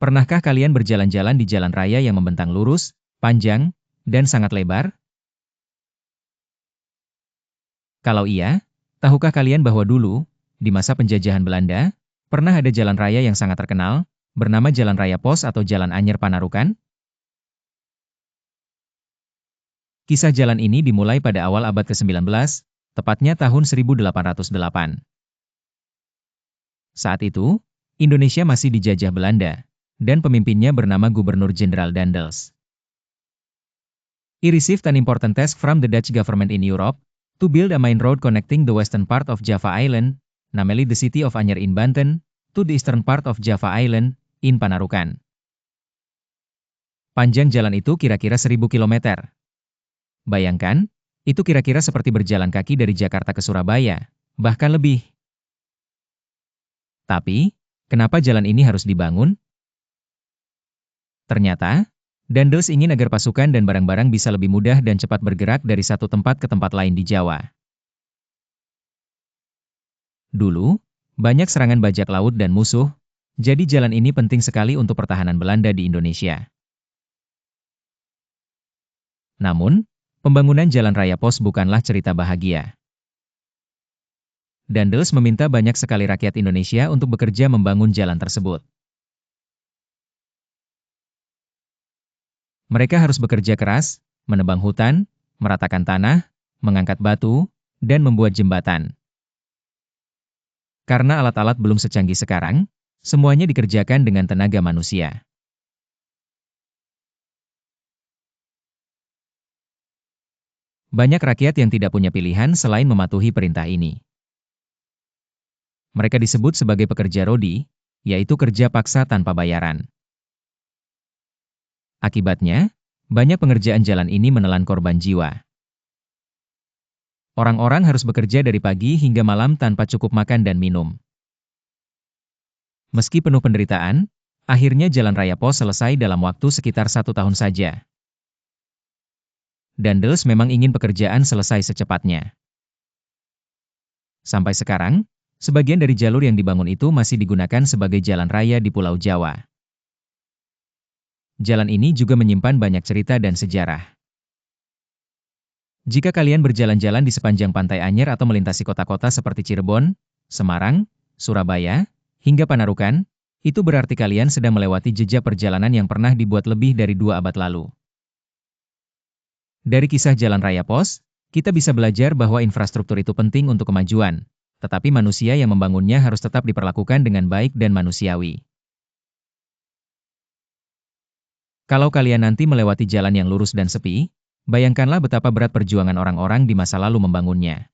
Pernahkah kalian berjalan-jalan di jalan raya yang membentang lurus, panjang, dan sangat lebar? Kalau iya, tahukah kalian bahwa dulu, di masa penjajahan Belanda, pernah ada jalan raya yang sangat terkenal, bernama Jalan Raya Pos atau Jalan Anyer Panarukan? Kisah jalan ini dimulai pada awal abad ke-19, tepatnya tahun 1808. Saat itu, Indonesia masih dijajah Belanda, dan pemimpinnya bernama Gubernur Jenderal Daendels. He received an important task from the Dutch government in Europe to build a main road connecting the western part of Java Island, namely the city of Anyer in Banten, to the eastern part of Java Island, in Panarukan. Panjang jalan itu kira-kira 1.000 kilometer. Bayangkan, itu kira-kira seperti berjalan kaki dari Jakarta ke Surabaya, bahkan lebih. Tapi, kenapa jalan ini harus dibangun? Ternyata, Daendels ingin agar pasukan dan barang-barang bisa lebih mudah dan cepat bergerak dari satu tempat ke tempat lain di Jawa. Dulu, banyak serangan bajak laut dan musuh, jadi jalan ini penting sekali untuk pertahanan Belanda di Indonesia. Namun, pembangunan jalan raya pos bukanlah cerita bahagia. Daendels meminta banyak sekali rakyat Indonesia untuk bekerja membangun jalan tersebut. Mereka harus bekerja keras, menebang hutan, meratakan tanah, mengangkat batu, dan membuat jembatan. Karena alat-alat belum secanggih sekarang, semuanya dikerjakan dengan tenaga manusia. Banyak rakyat yang tidak punya pilihan selain mematuhi perintah ini. Mereka disebut sebagai pekerja rodi, yaitu kerja paksa tanpa bayaran. Akibatnya, banyak pengerjaan jalan ini menelan korban jiwa. Orang-orang harus bekerja dari pagi hingga malam tanpa cukup makan dan minum. Meski penuh penderitaan, akhirnya jalan raya pos selesai dalam waktu sekitar 1 tahun saja. Daendels memang ingin pekerjaan selesai secepatnya. Sampai sekarang, sebagian dari jalur yang dibangun itu masih digunakan sebagai jalan raya di Pulau Jawa. Jalan ini juga menyimpan banyak cerita dan sejarah. Jika kalian berjalan-jalan di sepanjang Pantai Anyer atau melintasi kota-kota seperti Cirebon, Semarang, Surabaya, hingga Panarukan, itu berarti kalian sedang melewati jejak perjalanan yang pernah dibuat lebih dari 2 abad lalu. Dari kisah jalan raya pos, kita bisa belajar bahwa infrastruktur itu penting untuk kemajuan, tetapi manusia yang membangunnya harus tetap diperlakukan dengan baik dan manusiawi. Kalau kalian nanti melewati jalan yang lurus dan sepi, bayangkanlah betapa berat perjuangan orang-orang di masa lalu membangunnya.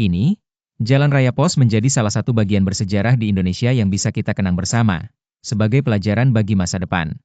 Kini, jalan raya pos menjadi salah satu bagian bersejarah di Indonesia yang bisa kita kenang bersama, sebagai pelajaran bagi masa depan.